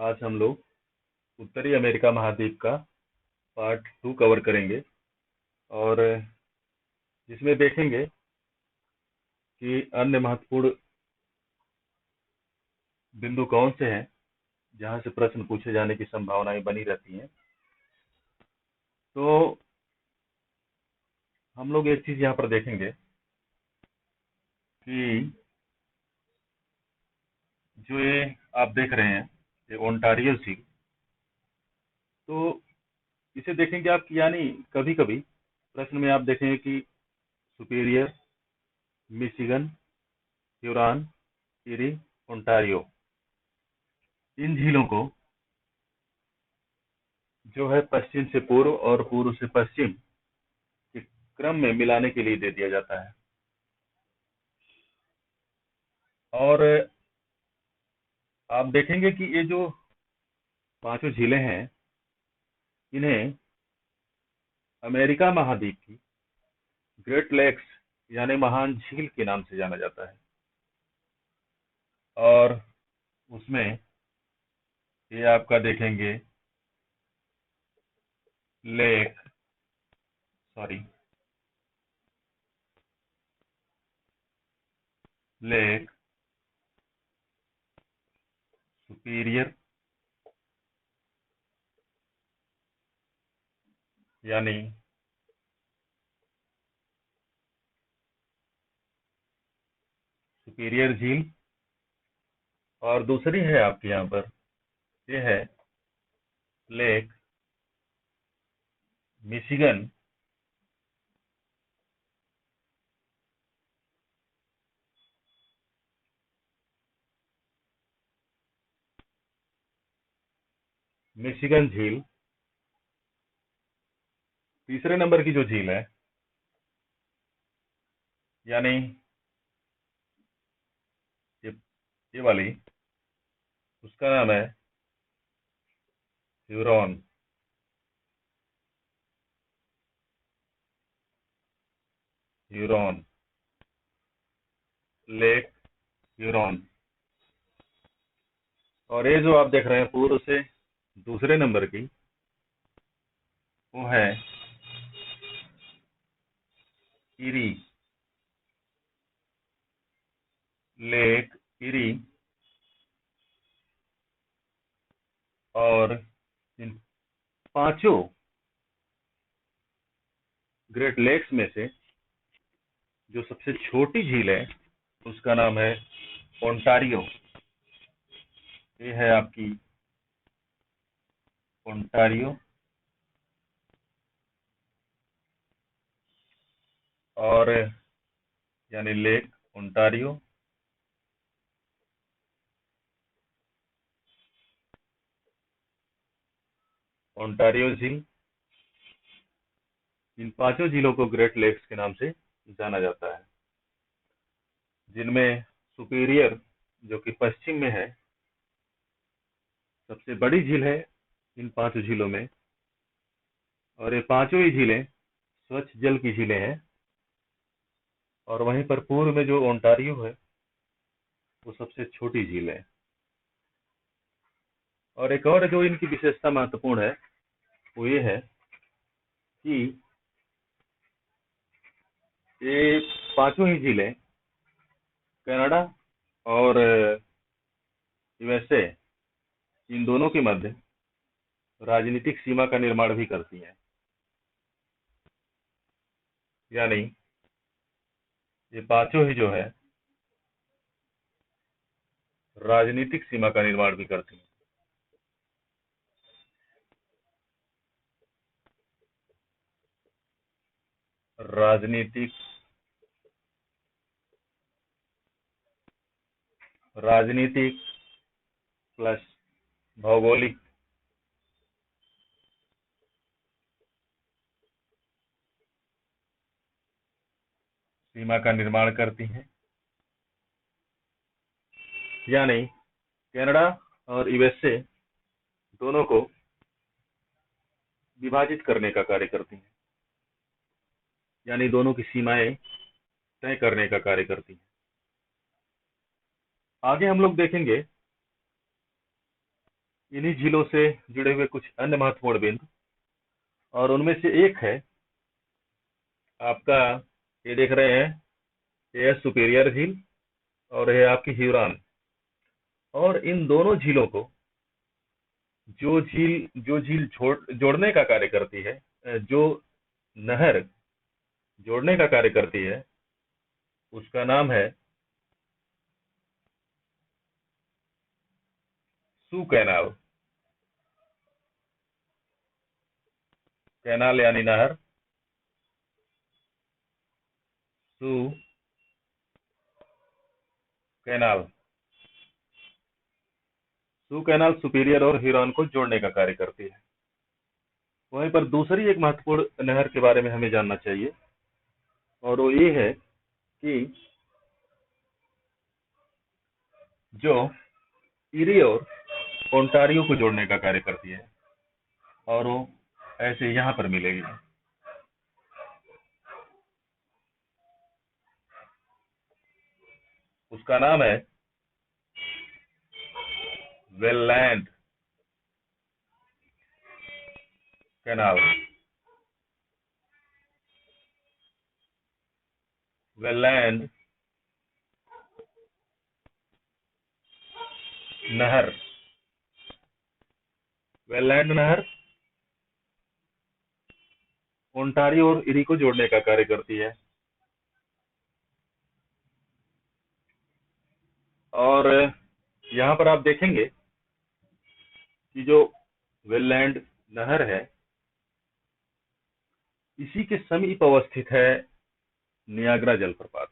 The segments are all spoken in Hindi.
आज हम लोग उत्तरी अमेरिका महाद्वीप का पार्ट 2 कवर करेंगे और जिसमें देखेंगे कि अन्य महत्वपूर्ण बिंदु कौन से हैं जहां से प्रश्न पूछे जाने की संभावनाएं बनी रहती हैं। तो हम लोग एक चीज यहाँ पर देखेंगे कि जो ये आप देख रहे हैं ये ओंटारियो झील, तो इसे देखेंगे आप कि यानी कभी कभी प्रश्न में आप देखेंगे कि superior, Michigan, Huron, eri, Ontario, इन झीलों को जो है पश्चिम से पूर्व और पूर्व से पश्चिम के क्रम में मिलाने के लिए दे दिया जाता है। और आप देखेंगे कि ये जो पांचों झीलें हैं इन्हें अमेरिका महाद्वीप की ग्रेट लेक्स यानी महान झील के नाम से जाना जाता है। और उसमें ये आपका देखेंगे लेक सॉरी लेक सुपीरियर यानी सुपीरियर झील, और दूसरी है आपके यहाँ पर ये है लेक मिशिगन मिशिगन झील। तीसरे नंबर की जो झील है यानी ये ये वाली, उसका नाम है ह्यूरॉन। Huron lake Huron. और ये जो आप देख रहे हैं पूर्व से दूसरे नंबर की, वो है इरी, लेक इरी। और इन पांचों ग्रेट लेक्स में से जो सबसे छोटी झील है उसका नाम है ओंटारियो। ये है आपकी ओंटारियो। और यानी लेक ओंटारियो। ओंटारियो झील, इन पांचों झीलों को ग्रेट लेक्स के नाम से जाना जाता है, जिनमें सुपीरियर जो कि पश्चिम में है सबसे बड़ी झील है इन पांचों झीलों में। और ये पांचों ही झीलें स्वच्छ जल की झीलें हैं। और वहीं पर पूर्व में जो ओंटारियो है वो सबसे छोटी झील है। और एक और जो इनकी विशेषता महत्वपूर्ण है वो ये है कि ये पांचों ही झीलें कनाडा और यूएसए, इन दोनों के मध्य राजनीतिक सीमा का निर्माण भी करती हैं। यानी ये पांचों ही जो है राजनीतिक सीमा का निर्माण भी करती हैं। राजनीतिक राजनीतिक प्लस भौगोलिक सीमा का निर्माण करती हैं। यानी कनाडा और यूएसए दोनों को विभाजित करने का कार्य करती हैं, यानी दोनों की सीमाएं तय करने का कार्य करती हैं। आगे हम लोग देखेंगे इन्हीं झीलों से जुड़े हुए कुछ अन्य महत्वपूर्ण बिंदु, और उनमें से एक है आपका, ये देख रहे हैं, ये है सुपेरियर झील और ये है आपकी ह्यूरॉन। और इन दोनों झीलों को, जो झील जोड़ने का कार्य करती है, जो नहर जोड़ने का कार्य करती है, उसका नाम है सू कैनाल। कैनाल यानी नहर, Soo canal. Soo canal superior और ह्यूरॉन को जोड़ने का कार्य करती है। वहीं पर दूसरी एक महत्वपूर्ण नहर के बारे में हमें जानना चाहिए, और वो ये है कि जो इरी और ओंटारियो को जोड़ने का कार्य करती है, और वो ऐसे यहाँ पर मिलेगी। उसका नाम है वेललैंड कैनाल। वेललैंड नहर, वेललैंड नहर ओंटारियो और इरी को जोड़ने का कार्य करती है। और यहाँ पर आप देखेंगे कि जो वेललैंड नहर है, इसी के समीप अवस्थित है नियाग्रा जलप्रपात।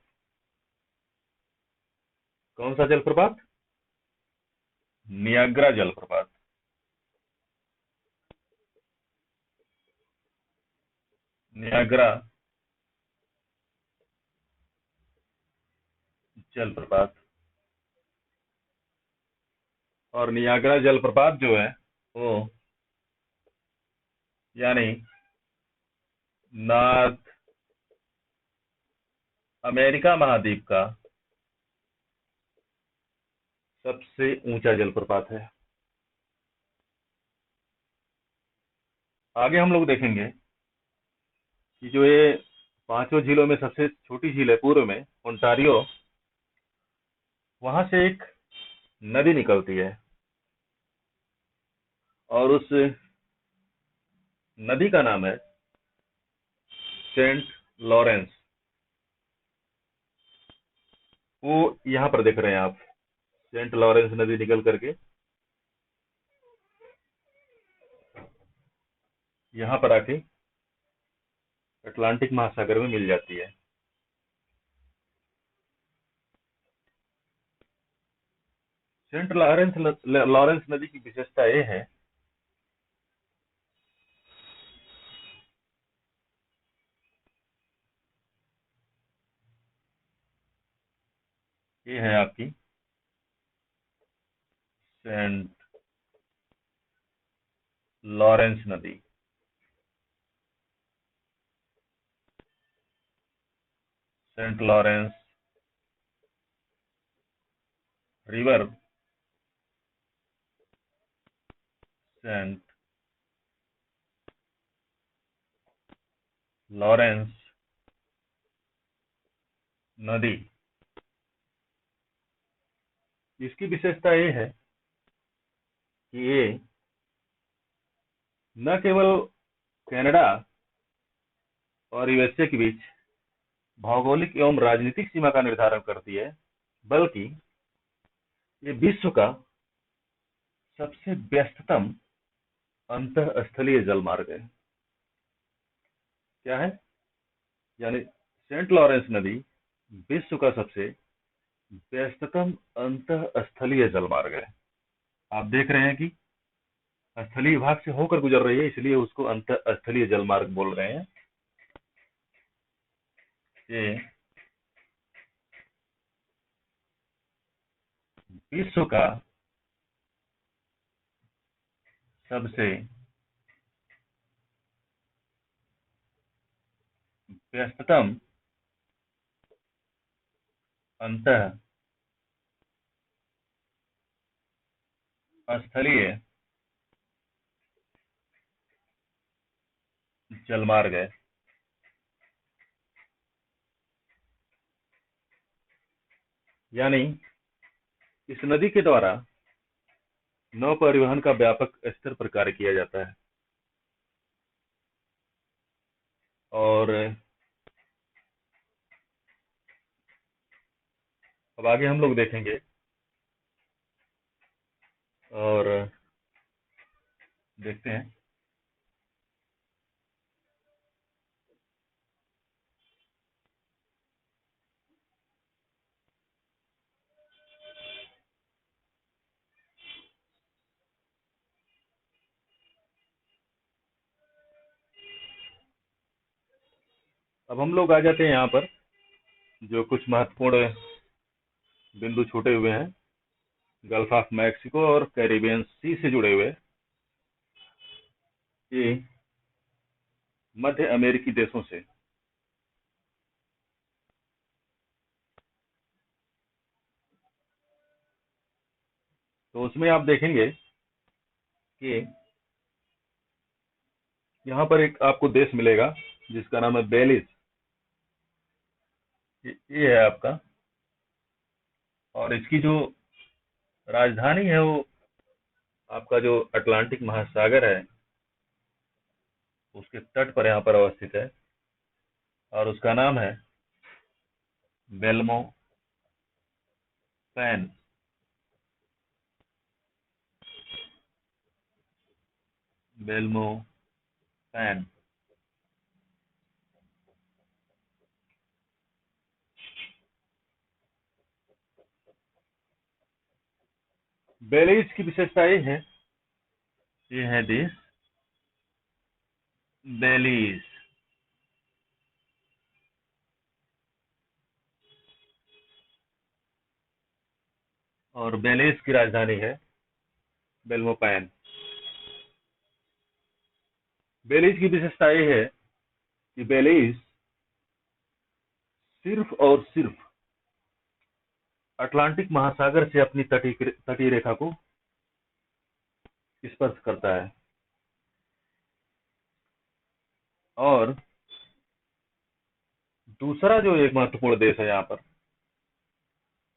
कौन सा जलप्रपात? नियाग्रा जलप्रपात। नियाग्रा जलप्रपात। और नियाग्रा जलप्रपात जो है वो, यानी नॉर्थ अमेरिका महाद्वीप का सबसे ऊंचा जलप्रपात है। आगे हम लोग देखेंगे कि जो ये पांचों झीलों में सबसे छोटी झील है पूर्व में, ओंटारियो, वहां से एक नदी निकलती है, और उस नदी का नाम है सेंट लॉरेंस। वो यहाँ पर देख रहे हैं आप, सेंट लॉरेंस नदी निकल करके यहाँ पर आके अटलांटिक महासागर में मिल जाती है। सेंट लॉरेंस नदी की विशेषता ये है, ये है आपकी सेंट लॉरेंस नदी। Saint Lawrence river, Saint Lawrence नदी। इसकी विशेषता ये है कि ये न केवल कनाडा और यूएसए के बीच भौगोलिक एवं राजनीतिक सीमा का निर्धारण करती है, बल्कि ये विश्व का सबसे व्यस्ततम अंतःस्थलीय जलमार्ग है। क्या है? यानी सेंट लॉरेंस नदी विश्व का सबसे व्यस्ततम अंतःस्थलीय जलमार्ग है। आप देख रहे हैं कि स्थलीय भाग से होकर गुजर रही है, इसलिए उसको अंतःस्थलीय जलमार्ग बोल रहे हैं। ये विश्व का सबसे व्यस्ततम अंतःस्थलीय जलमार्ग है। यानी इस नदी के द्वारा नौ परिवहन का व्यापक स्तर पर कार्य किया जाता है। और अब आगे हम लोग देखेंगे और देखते हैं। अब हम लोग आ जाते हैं यहाँ पर, जो कुछ महत्वपूर्ण बिंदु छूटे हुए हैं, गल्फ ऑफ मैक्सिको और कैरिबियन सी से जुड़े हुए ये मध्य अमेरिकी देशों से। तो उसमें आप देखेंगे कि यहाँ पर एक आपको देश मिलेगा जिसका नाम है बेलिज। ये है आपका, और इसकी जो राजधानी है वो आपका जो अटलांटिक महासागर है उसके तट पर यहाँ पर अवस्थित है, और उसका नाम है बेल्मो पैन। बेल्मो पैन। बेलीज की विशेषता ये है देश बेलीज। और बेलीज की राजधानी है बेल्मोपैन। बेलीज की विशेषता ये है कि बेलीज सिर्फ और सिर्फ अटलांटिक महासागर से अपनी तटीय रेखा को स्पर्श करता है। और दूसरा जो एक महत्वपूर्ण देश है यहाँ पर,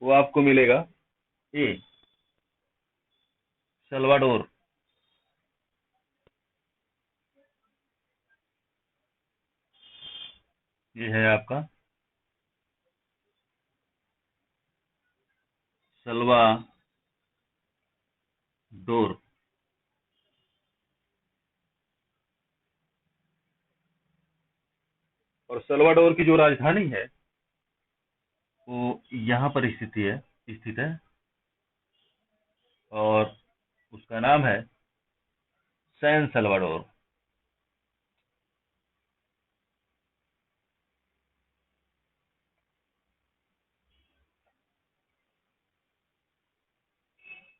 वो आपको मिलेगा ए सल्वाडोर। ये है आपका सल्वाडोर। और सल्वाडोर की जो राजधानी है वो यहाँ पर स्थित है, और उसका नाम है सैन सल्वाडोर।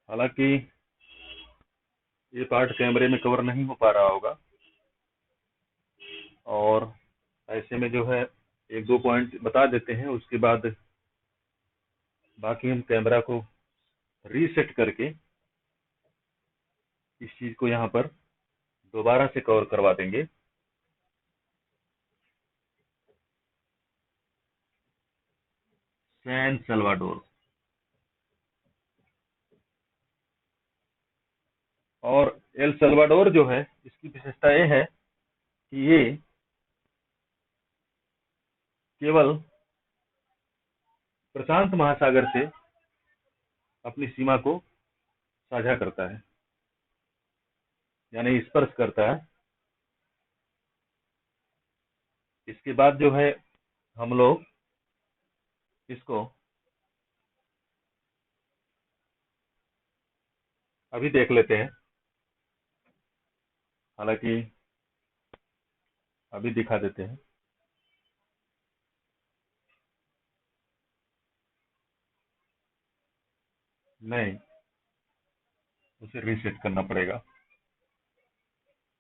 हालांकि ये पार्ट कैमरे में कवर नहीं हो पा रहा होगा, और ऐसे में जो है एक दो पॉइंट बता देते हैं, उसके बाद बाकी हम कैमरा को रीसेट करके इस चीज को यहाँ पर दोबारा से कवर करवा देंगे। San Salvador. और एल सल्वाडोर जो है, इसकी विशेषता ये है कि ये केवल प्रशांत महासागर से अपनी सीमा को साझा करता है, यानी स्पर्श करता है। इसके बाद जो है हम लोग इसको अभी देख लेते हैं। हालांकि अभी दिखा देते हैं। नहीं, उसे रीसेट करना पड़ेगा।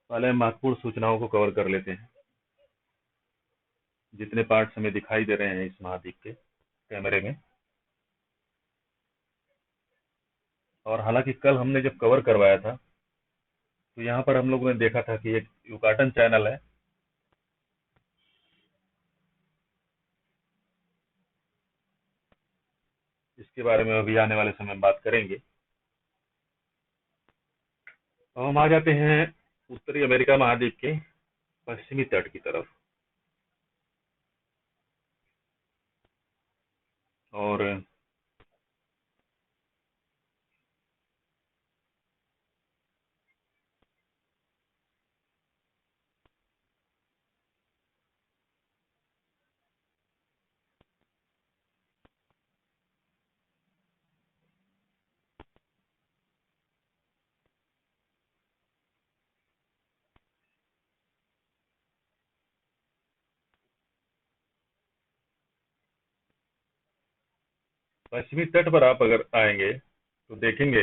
पहले हम महत्वपूर्ण सूचनाओं को कवर कर लेते हैं, जितने पार्ट्स हमें दिखाई दे रहे हैं इस महाद्वीप के कैमरे में। और हालांकि कल हमने जब कवर करवाया था तो यहाँ पर हम लोगों ने देखा था कि एक युकाटन चैनल है इसके बारे में अभी आने वाले समय में बात करेंगे। तो हम आ जाते हैं उत्तरी अमेरिका महाद्वीप के पश्चिमी तट की तरफ। और पश्चिमी तट पर आप अगर आएंगे तो देखेंगे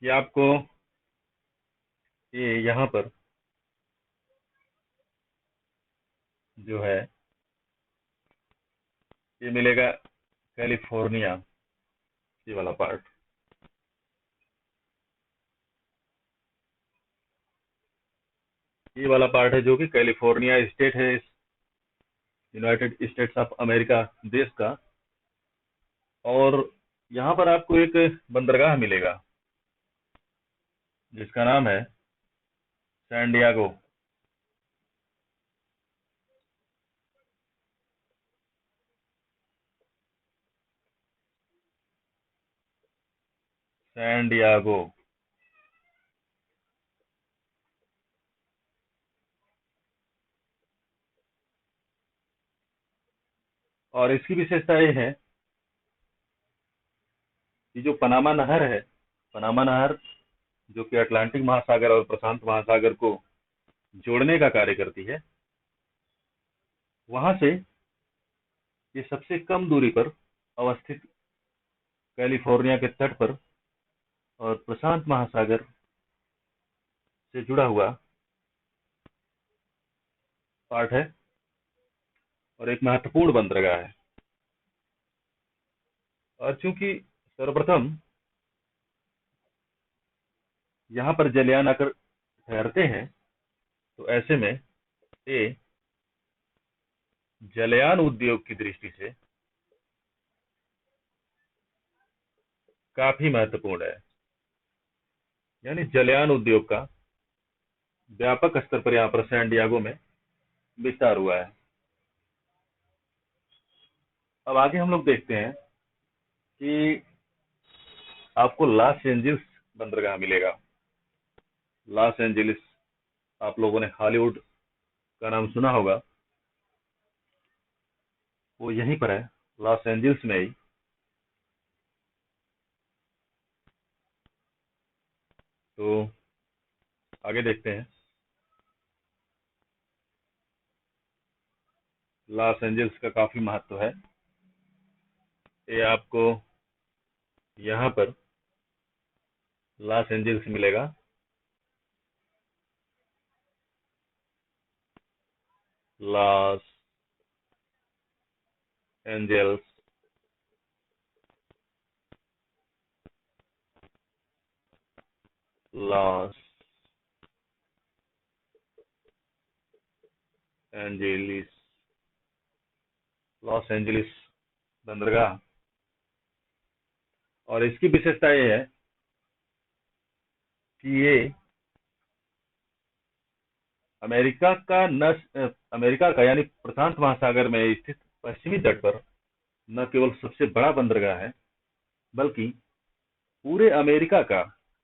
कि आपको ये यहाँ पर जो है ये मिलेगा कैलिफोर्निया, ये वाला पार्ट। ये वाला पार्ट है जो कि कैलिफोर्निया स्टेट है, यूनाइटेड स्टेट्स ऑफ अमेरिका देश का। और यहाँ पर आपको एक बंदरगाह मिलेगा जिसका नाम है सैन डियागो। San Diego. और इसकी विशेषता ये है कि जो पनामा नहर है, पनामा नहर जो कि अटलांटिक महासागर और प्रशांत महासागर को जोड़ने का कार्य करती है, वहां से ये सबसे कम दूरी पर अवस्थित कैलिफोर्निया के तट पर और प्रशांत महासागर से जुड़ा हुआ पार्ट है और एक महत्वपूर्ण बंदरगाह है। और चूंकि सर्वप्रथम यहाँ पर जलयान आकर ठहरते हैं, तो ऐसे में ये जलयान उद्योग की दृष्टि से काफी महत्वपूर्ण है। यानी जलयान उद्योग का व्यापक स्तर पर यहाँ पर सैन डियागो में विस्तार हुआ है। अब आगे हम लोग देखते हैं कि आपको लॉस एंजिल्स बंदरगाह मिलेगा। लॉस एंजिल्स, आप लोगों ने हॉलीवुड का नाम सुना होगा, वो यहीं पर है, लॉस एंजिल्स में ही। तो आगे देखते हैं। लॉस एंजिल्स का काफी महत्व है। ये आपको यहाँ पर लॉस एंजिल्स मिलेगा। Los Angeles, Los Angeles, Los Angeles बंदरगाह। और इसकी विशेषता ये है कि ये अमेरिका का यानी प्रशांत महासागर में स्थित पश्चिमी तट पर न केवल सबसे बड़ा बंदरगाह है, बल्कि पूरे अमेरिका का,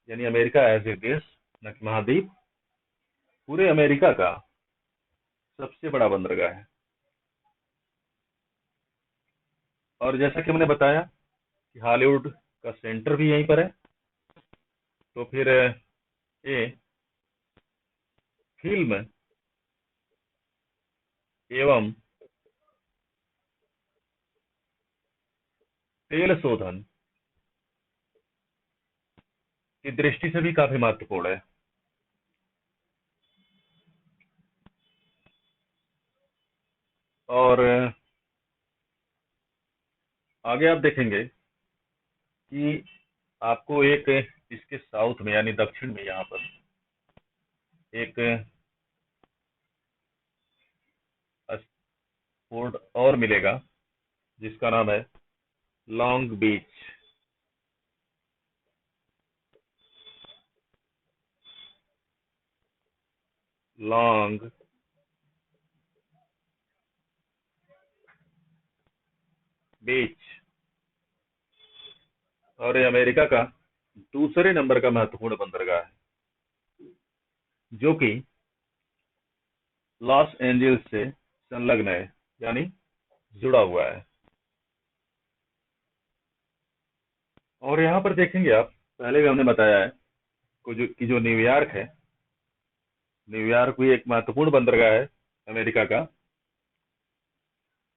यानी अमेरिका एज ए देश, न कि महाद्वीप, पूरे अमेरिका का सबसे बड़ा बंदरगाह है। और जैसा कि हमने बताया कि हॉलीवुड का सेंटर भी यहीं पर है, तो फिर ये फिल्म एवं तेल शोधन की दृष्टि से भी काफी महत्वपूर्ण है। और आगे आप देखेंगे कि आपको एक इसके साउथ में यानी दक्षिण में यहाँ पर एक स्पोर्ट और मिलेगा जिसका नाम है लॉन्ग बीच। Long Beach. और ये अमेरिका का दूसरे नंबर का महत्वपूर्ण बंदरगाह है, जो कि लॉस एंजल्स से संलग्न है, यानी जुड़ा हुआ है। और यहाँ पर देखेंगे आप, पहले भी हमने बताया है कि जो न्यूयॉर्क है, न्यूयॉर्क भी एक महत्वपूर्ण बंदरगाह है अमेरिका का,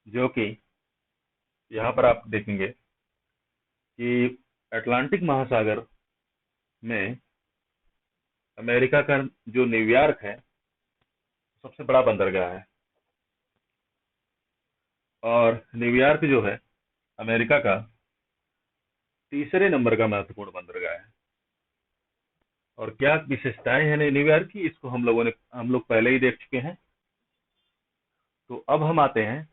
जो कि यहाँ पर आप देखेंगे कि अटलांटिक महासागर में अमेरिका का जो न्यूयॉर्क है सबसे बड़ा बंदरगाह है। और न्यूयॉर्क जो है अमेरिका का तीसरे नंबर का महत्वपूर्ण बंदरगाह है। और क्या विशेषताएं हैं न्यूयॉर्क की, इसको हम लोग पहले ही देख चुके हैं। तो अब हम आते हैं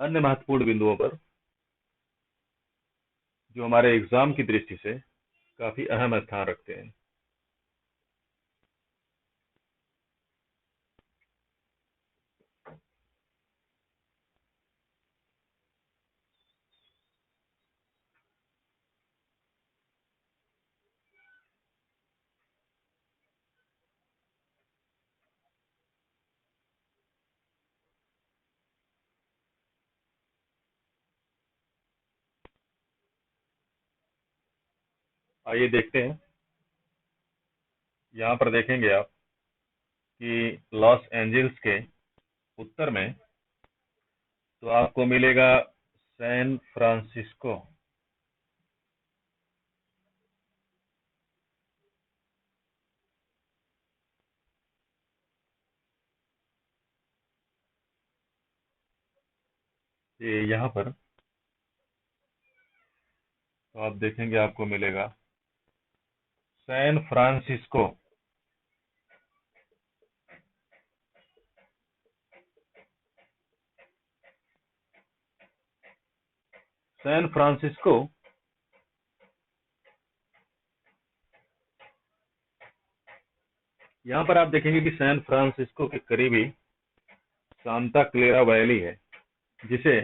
अन्य महत्वपूर्ण बिंदुओं पर, जो हमारे एग्जाम की दृष्टि से काफी अहम स्थान रखते हैं। आइए देखते हैं। यहाँ पर देखेंगे आप कि लॉस एंजल्स के उत्तर में तो आपको मिलेगा सैन फ्रांसिस्को। ये यहाँ पर तो आप देखेंगे आपको मिलेगा सैन फ्रांसिस्को। सैन फ्रांसिस्को यहाँ पर आप देखेंगे कि सैन फ्रांसिस्को के करीबी सांता क्लेरा वैली है, जिसे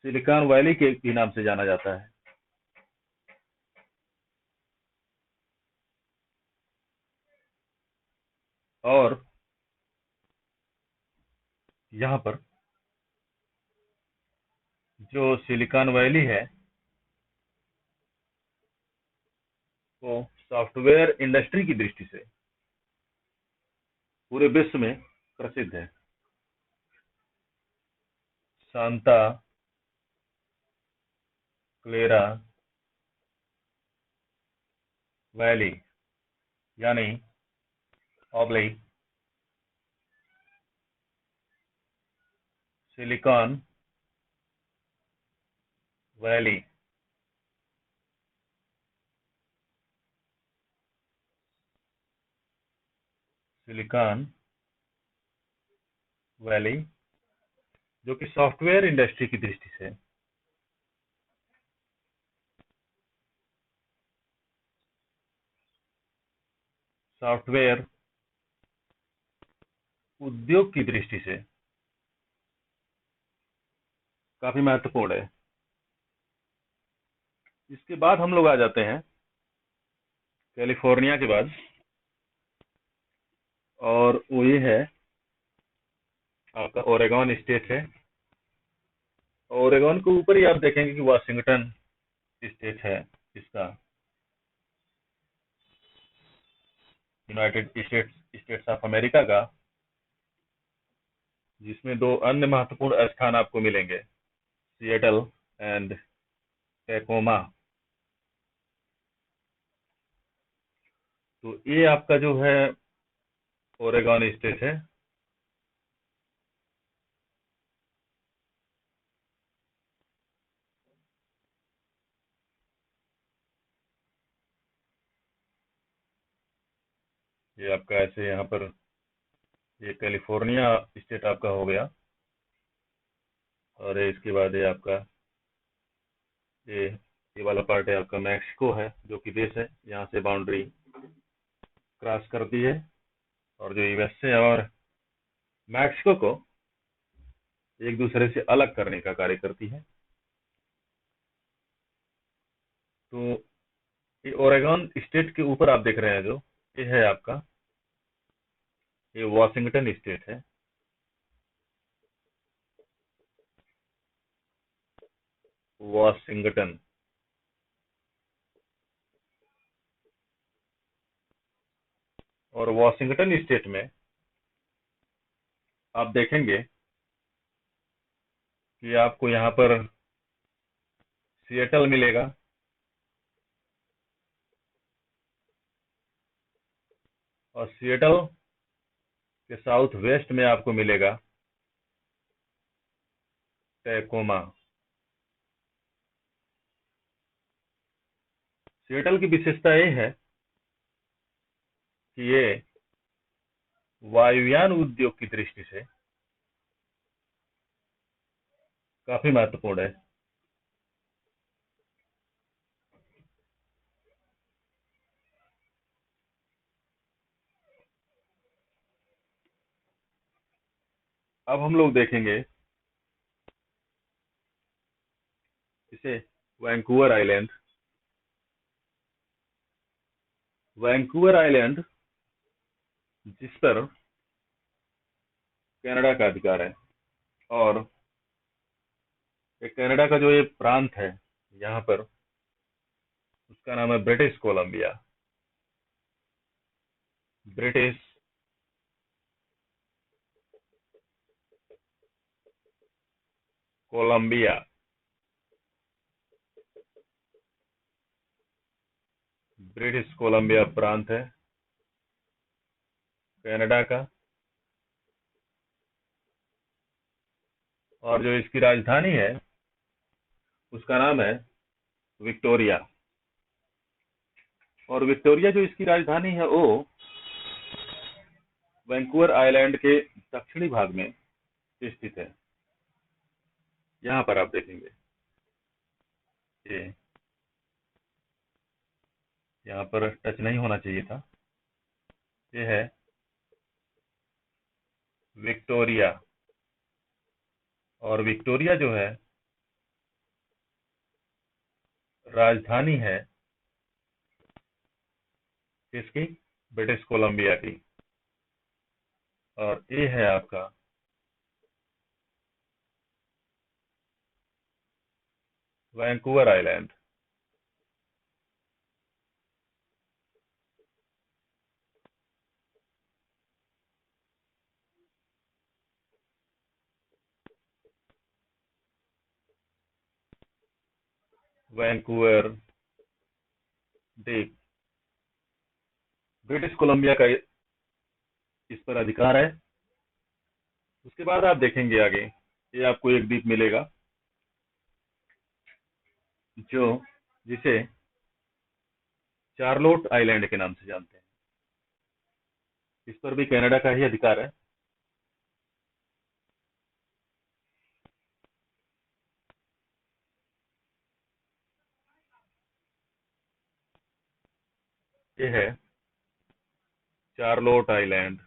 सिलिकॉन वैली के भी नाम से जाना जाता है। और यहाँ पर जो सिलिकॉन वैली है वो सॉफ्टवेयर इंडस्ट्री की दृष्टि से पूरे विश्व में प्रसिद्ध है। सांता क्लेरा वैली यानी oblique silicon valley. Silicon valley जो कि सॉफ्टवेयर इंडस्ट्री की दृष्टि से सॉफ्टवेयर उद्योग की दृष्टि से काफी महत्वपूर्ण है। इसके बाद हम लोग आ जाते हैं कैलिफोर्निया के बाद, और वो ये है आपका ओरेगन स्टेट है। ओरेगन के ऊपर ही आप देखेंगे कि वाशिंगटन स्टेट है इसका, यूनाइटेड स्टेट्स ऑफ अमेरिका का, जिसमें दो अन्य महत्वपूर्ण स्थान आपको मिलेंगे, सिएटल एंड टेकोमा। तो ये आपका जो है ओरेगन स्टेट है। ये आपका ऐसे यहाँ पर ये कैलिफोर्निया स्टेट आपका हो गया। और इसके बाद ये आपका ये ये वाला पार्ट है आपका मैक्सिको है, जो कि देश है, यहाँ से बाउंड्री क्रॉस करती है और जो यूएसए और मैक्सिको को एक दूसरे से अलग करने का कार्य करती है। तो ये ओरेगन स्टेट के ऊपर आप देख रहे हैं जो ये है आपका, ये वॉशिंगटन स्टेट है। वॉशिंगटन। और वॉशिंगटन स्टेट में आप देखेंगे कि आपको यहाँ पर सिएटल मिलेगा, और सिएटल के साउथ वेस्ट में आपको मिलेगा टैकोमा। सिएटल की विशेषता ये है कि ये वायुयान उद्योग की दृष्टि से काफी महत्वपूर्ण है। अब हम लोग देखेंगे इसे वैंकूवर आइलैंड। वैंकूवर आइलैंड जिस पर कनाडा का अधिकार है, और ये कनाडा का जो ये प्रांत है यहाँ पर, उसका नाम है British Columbia. British Columbia. British Columbia प्रांत है कनाडा का, और जो इसकी राजधानी है उसका नाम है विक्टोरिया। और विक्टोरिया जो इसकी राजधानी है वो वैंकूवर आइलैंड के दक्षिणी भाग में स्थित है। यहाँ पर आप देखेंगे ये, यहाँ पर टच नहीं होना चाहिए था। ये है विक्टोरिया, और विक्टोरिया जो है राजधानी है किसकी? ब्रिटिश कोलंबिया की। और ये है आपका वैंकूवर आइलैंड। वैंकूवर द्वीप ब्रिटिश कोलंबिया का इस पर अधिकार है। उसके बाद आप देखेंगे आगे, ये आपको एक द्वीप मिलेगा जो जिसे चार्लोट आइलैंड के नाम से जानते हैं। इस पर भी कनाडा का ही अधिकार है। ये है चार्लोट आइलैंड।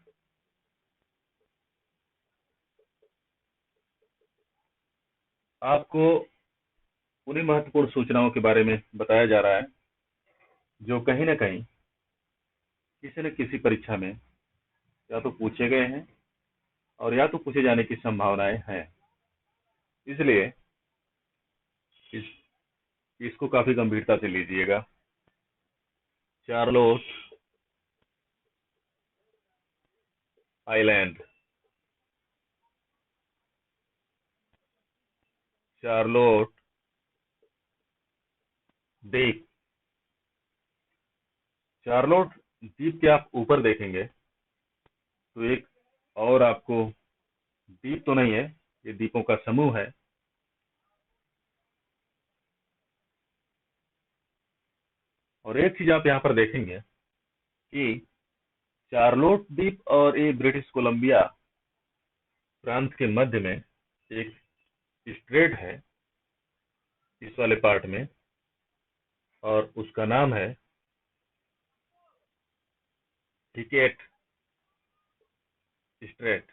आपको उन्हीं महत्वपूर्ण सूचनाओं के बारे में बताया जा रहा है जो कहीं ना कहीं किसी न किसी परीक्षा में या तो पूछे गए हैं और या तो पूछे जाने की संभावनाएं हैं। इसलिए इस इसको काफी गंभीरता से लीजिएगा। Charlotte island. चार्लोट द्वीप। चार्लोट द्वीप के आप ऊपर देखेंगे तो एक और आपको द्वीप तो नहीं है, ये द्वीपों का समूह है। और एक चीज आप यहाँ पर देखेंगे कि चार्लोट द्वीप और ये ब्रिटिश कोलंबिया प्रांत के मध्य में एक स्ट्रेट है इस वाले पार्ट में, और उसका नाम है हिकेट स्ट्रेट।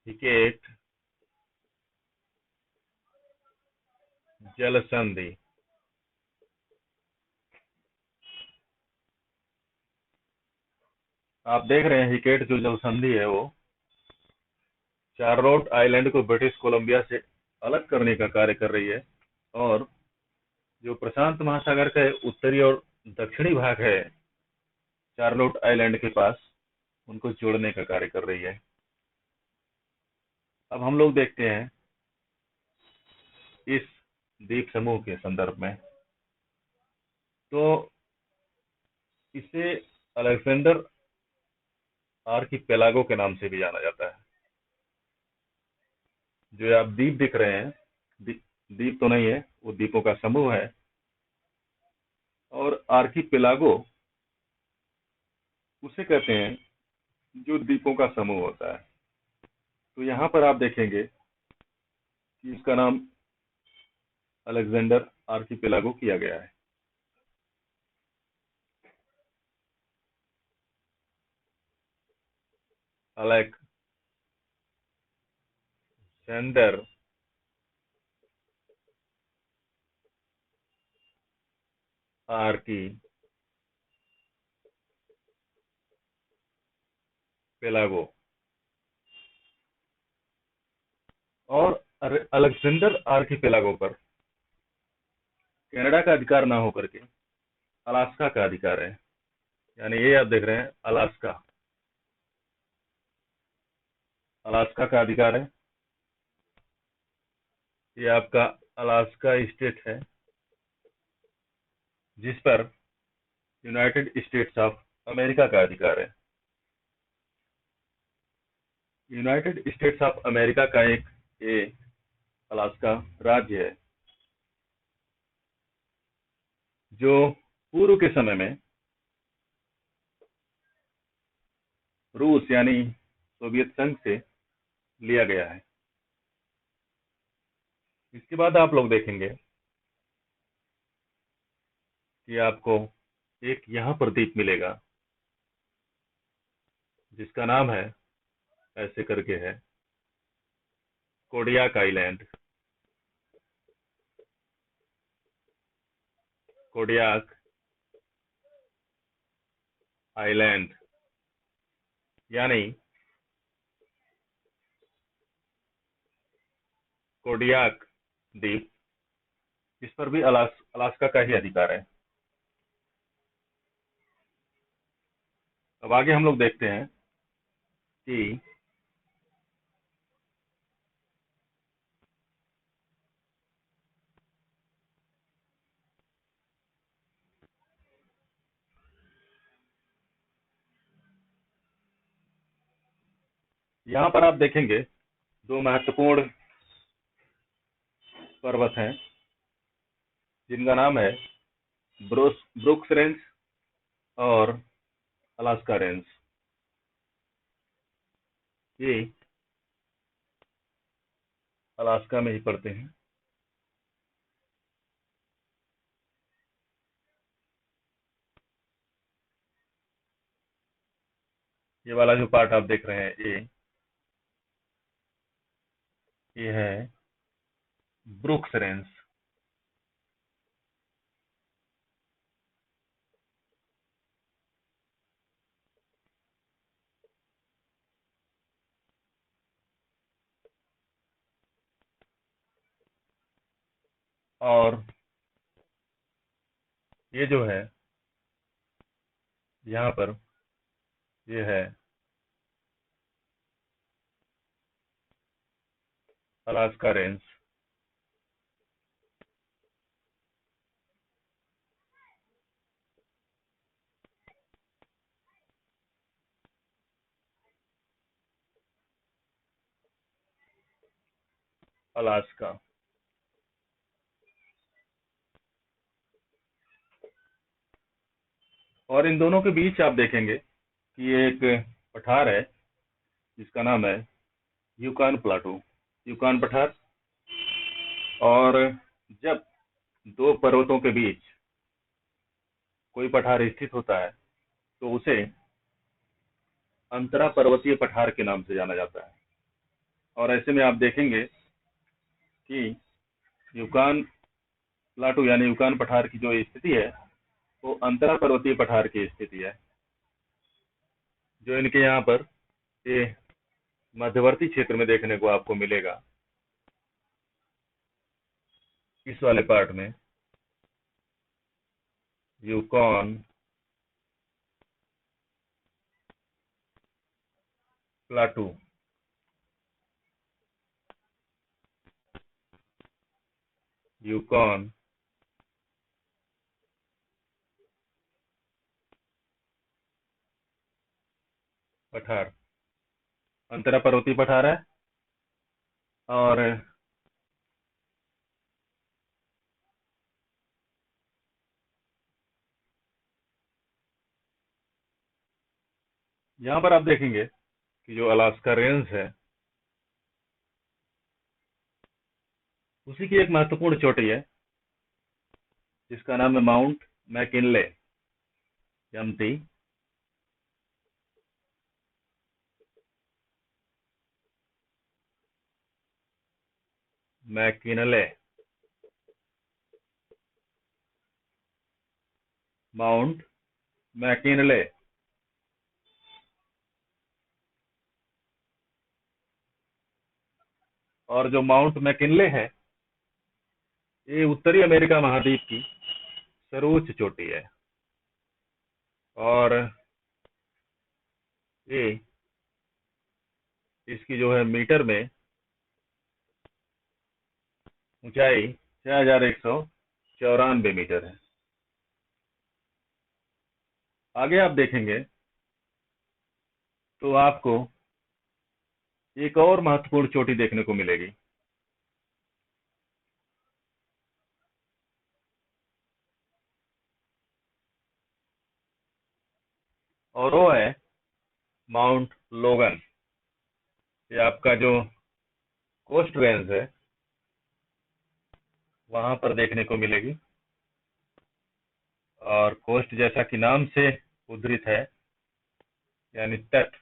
हिकेट जल संधि। आप देख रहे हैं हिकेट जो जल संधि है वो चार्लोट आइलैंड को ब्रिटिश कोलंबिया से अलग करने का कार्य कर रही है, और जो प्रशांत महासागर का उत्तरी और दक्षिणी भाग है चार्लोट आइलैंड के पास, उनको जोड़ने का कार्य कर रही है। अब हम लोग देखते हैं इस द्वीप समूह के संदर्भ में, तो इसे अलेक्जेंडर आर्किपेलागो के नाम से भी जाना जाता है। जो आप द्वीप दिख रहे हैं, द्वीप तो नहीं है, वो द्वीपों का समूह है। और आर्किपेलागो उसे कहते हैं जो द्वीपों का समूह होता है। तो यहाँ पर आप देखेंगे कि इसका नाम अलेक्जेंडर आर्किपेलागो किया गया है। Alexander archipelago. और अलेक्जेंडर आर्किपेलागो पर कनाडा का अधिकार ना होकर के अलास्का का अधिकार है। यानी ये आप देख रहे हैं अलास्का, अलास्का का अधिकार है। ये आपका अलास्का स्टेट है जिस पर यूनाइटेड स्टेट्स ऑफ अमेरिका का अधिकार है। यूनाइटेड स्टेट्स ऑफ अमेरिका का एक ये अलास्का राज्य है जो पूर्व के समय में रूस यानी सोवियत संघ से लिया गया है। इसके बाद आप लोग देखेंगे कि आपको एक यहाँ पर द्वीप मिलेगा जिसका नाम है, ऐसे करके है, कोडियाक आइलैंड। कोडियाक आइलैंड यानी कोडियाक द्वीप, इस पर भी अलास्का का ही अधिकार है। अब आगे हम लोग देखते हैं कि यहाँ पर आप देखेंगे दो महत्वपूर्ण पर्वत हैं जिनका नाम है ब्रुक्स रेंज और अलास्का रेंज। ये अलास्का में ही पड़ते हैं। ये वाला जो पार्ट आप देख रहे हैं ये है ब्रुक्स रेंज। और ये जो है यहाँ पर ये है अलास्का रेंज। अलास्का। और इन दोनों के बीच आप देखेंगे कि एक पठार है जिसका नाम है यूकान प्लाटू, यूकान पठार। और जब दो पर्वतों के बीच कोई पठार स्थित होता है तो उसे अंतरा पर्वतीय पठार के नाम से जाना जाता है। और ऐसे में आप देखेंगे कि यूकान प्लाटू यानी यूकान पठार की जो स्थिति है वो अंतरा पर्वतीय पठार की स्थिति है, जो इनके यहाँ पर ये मध्यवर्ती क्षेत्र में देखने को आपको मिलेगा। इस वाले पार्ट में यूकॉन प्लाटू, यूकॉन पठार अंतरा पर्वतीय पठार है। और यहाँ पर आप देखेंगे कि जो अलास्का रेंज है उसी की एक महत्वपूर्ण चोटी है जिसका नाम है माउंट मैकिनले, यमती। McKinley, Mount McKinley. और जो माउंट मैकिनले है ये उत्तरी अमेरिका महाद्वीप की सर्वोच्च चोटी है। और ये इसकी जो है मीटर में ऊंचाई 6194 मीटर है। आगे आप देखेंगे तो आपको एक और महत्वपूर्ण चोटी देखने को मिलेगी, और वो है माउंट लोगन। ये आपका जो कोस्ट रेंज है वहां पर देखने को मिलेगी। और कोस्ट जैसा कि नाम से उद्धृत है, यानी तट,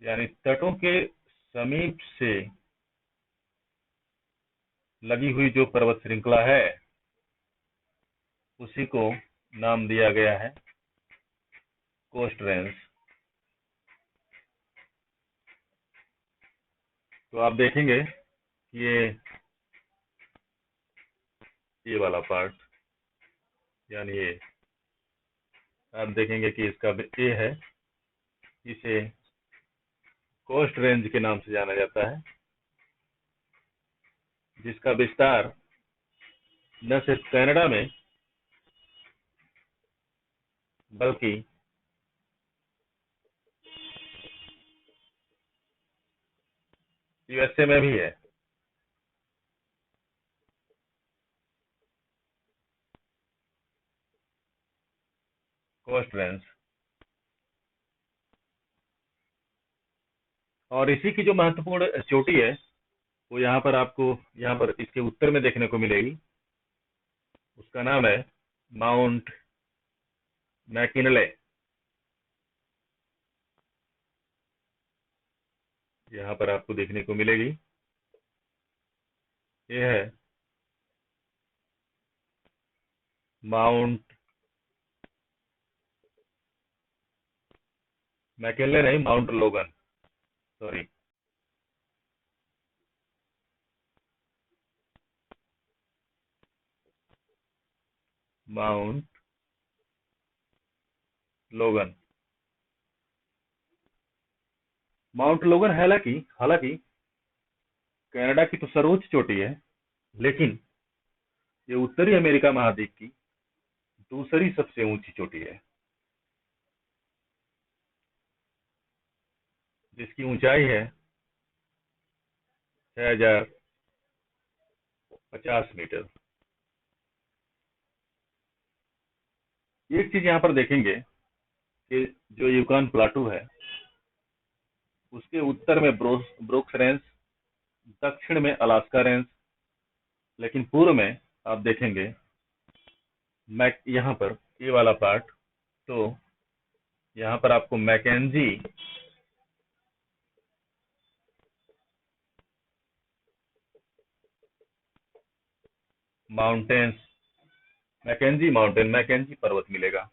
यानी तटों के समीप से लगी हुई जो पर्वत श्रृंखला है उसी को नाम दिया गया है कोस्ट रेंज। तो आप देखेंगे कि ये वाला पार्ट, यानी ये आप देखेंगे कि इसका ये है, इसे कोस्ट रेंज के नाम से जाना जाता है, जिसका विस्तार न सिर्फ कनाडा में बल्कि यूएसए में भी है। Coast Range. और इसी की जो महत्वपूर्ण चोटी है वो यहाँ पर आपको, यहाँ पर इसके उत्तर में देखने को मिलेगी। उसका नाम है माउंट मैकिनले। यहाँ पर आपको देखने को मिलेगी। ये है माउंट मैकिनले, नहीं माउंट लोगन, सॉरी। माउंट लोगन, माउंट लोगन हालांकि हालांकि कनाडा की तो सर्वोच्च चोटी है, लेकिन ये उत्तरी अमेरिका महाद्वीप की दूसरी सबसे ऊंची चोटी है, जिसकी ऊंचाई है 6050 मीटर। एक चीज यहाँ पर देखेंगे कि जो यूकान प्लाटू है उसके उत्तर में ब्रोक्स रेंज, दक्षिण में अलास्का रेंज, लेकिन पूर्व में आप देखेंगे मैक यहाँ पर ये वाला पार्ट, तो यहाँ पर आपको मैकेंजी माउंटेन्स, मैकेंजी पर्वत मिलेगा।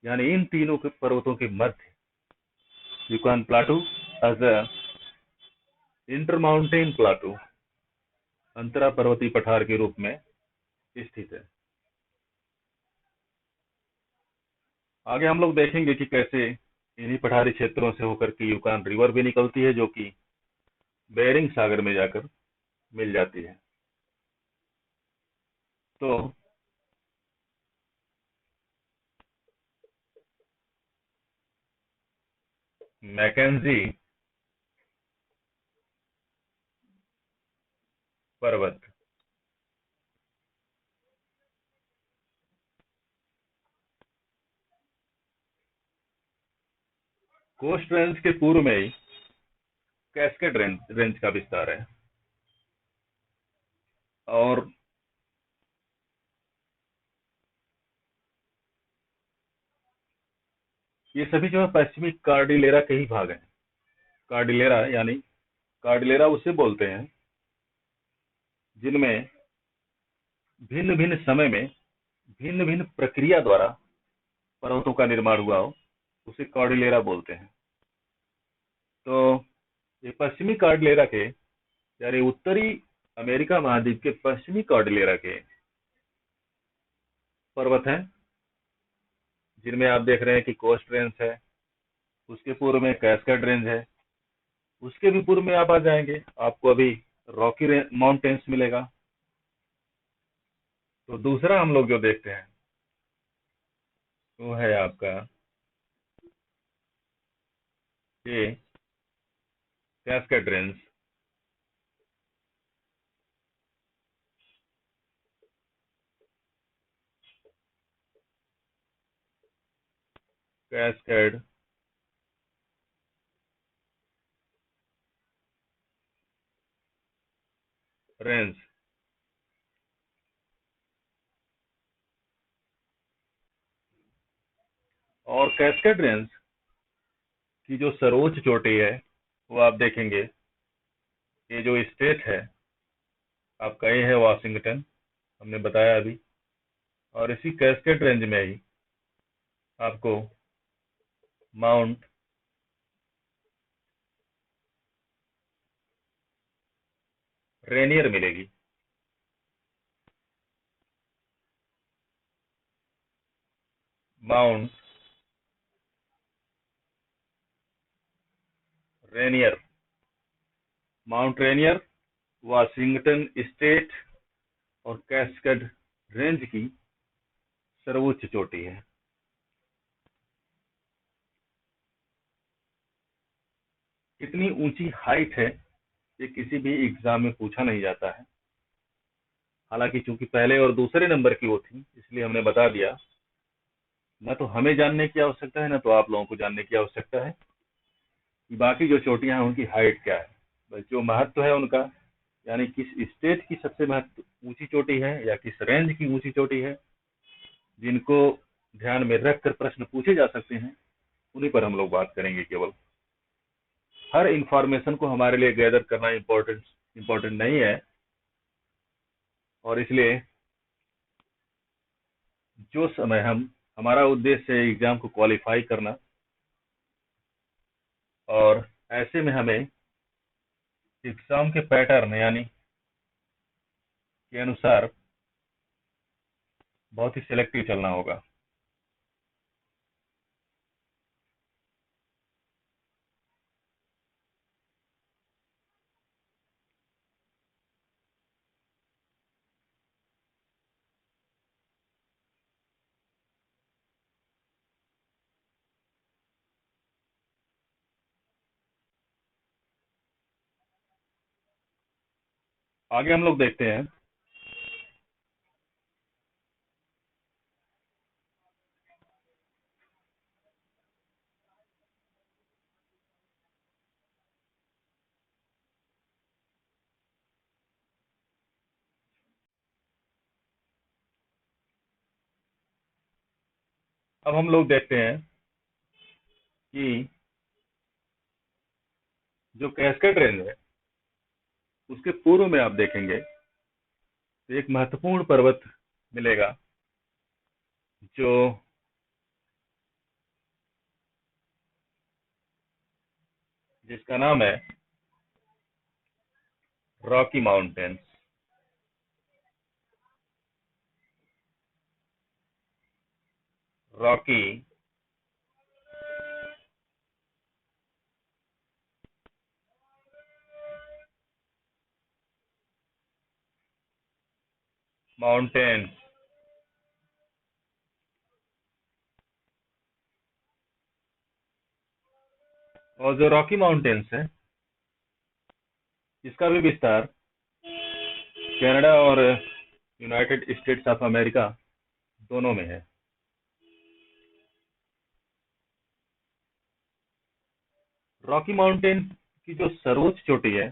यानी इन तीनों के पर्वतों के मध्य Yukon plateau as a intermountain plateau, अंतरा पर्वतीय पठार के रूप में स्थित है। आगे हम लोग देखेंगे कि कैसे इन्हीं पठारी क्षेत्रों से होकर के यूकान रिवर भी निकलती है, जो कि बेरिंग सागर में जाकर मिल जाती है। तो मैकेंजी पर्वत कोस्ट रेंज के पूर्व में ही कैस्केड रेंज का विस्तार है, और ये सभी जो है पश्चिमी कार्डिलेरा के ही भाग हैं। कार्डिलेरा यानी कार्डिलेरा उसे बोलते हैं जिनमें भिन्न भिन्न समय में भिन्न भिन्न प्रक्रिया द्वारा पर्वतों का निर्माण हुआ हो, उसे कार्डिलेरा बोलते हैं। तो ये पश्चिमी कार्डिलेरा के यानी उत्तरी अमेरिका महाद्वीप के पश्चिमी कार्डिलेरा के पर्वत हैं, जिनमें आप देख रहे हैं कि कोस्ट रेंज है, उसके पूर्व में कैस्केड रेंज है, उसके भी पूर्व में आप आ जाएंगे आपको अभी रॉकी माउंटेन्स मिलेगा। तो दूसरा हम लोग जो देखते हैं वो है आपका ये कैस्केड रेंज। कैस्केड रेंज और कैस्केड रेंज की जो सर्वोच्च चोटी है वो आप देखेंगे, ये जो स्टेट है आपका ये है वाशिंगटन, हमने बताया अभी। और इसी कैस्केड रेंज में ही आपको माउंट रेनियर मिलेगी। Mount Rainier, mount Rainier Washington state और कैस्केड रेंज की सर्वोच्च चोटी है। कितनी ऊंची हाइट है ये किसी भी एग्जाम में पूछा नहीं जाता है, हालांकि चूंकि पहले और दूसरे नंबर की वो थी इसलिए हमने बता दिया। न तो हमें जानने की आवश्यकता है, न तो आप लोगों को जानने की आवश्यकता है कि बाकी जो चोटियां हैं उनकी हाइट क्या है। बस जो महत्व है उनका, यानी किस स्टेट की सबसे महत्व ऊंची चोटी है या किस रेंज की ऊंची चोटी है, जिनको ध्यान में रखकर प्रश्न पूछे जा सकते हैं, उन्हीं पर हम लोग बात करेंगे। केवल हर इंफॉर्मेशन को हमारे लिए गैदर करना इम्पोर्टेंट नहीं है, और इसलिए जो समय हमारा उद्देश्य है एग्जाम को क्वालिफाई करना, और ऐसे में हमें एग्जाम के पैटर्न यानी के अनुसार बहुत ही सिलेक्टिव चलना होगा। आगे हम लोग देखते हैं अब हम लोग देखते हैं कि जो कैस्केड रेंज है उसके पूर्व में आप देखेंगे तो एक महत्वपूर्ण पर्वत मिलेगा जो जिसका नाम है रॉकी माउंटेन्स। Rocky mountains. और जो रॉकी माउंटेन्स है इसका भी विस्तार कनाडा और यूनाइटेड स्टेट्स ऑफ अमेरिका दोनों में है। रॉकी माउंटेन की जो सर्वोच्च चोटी है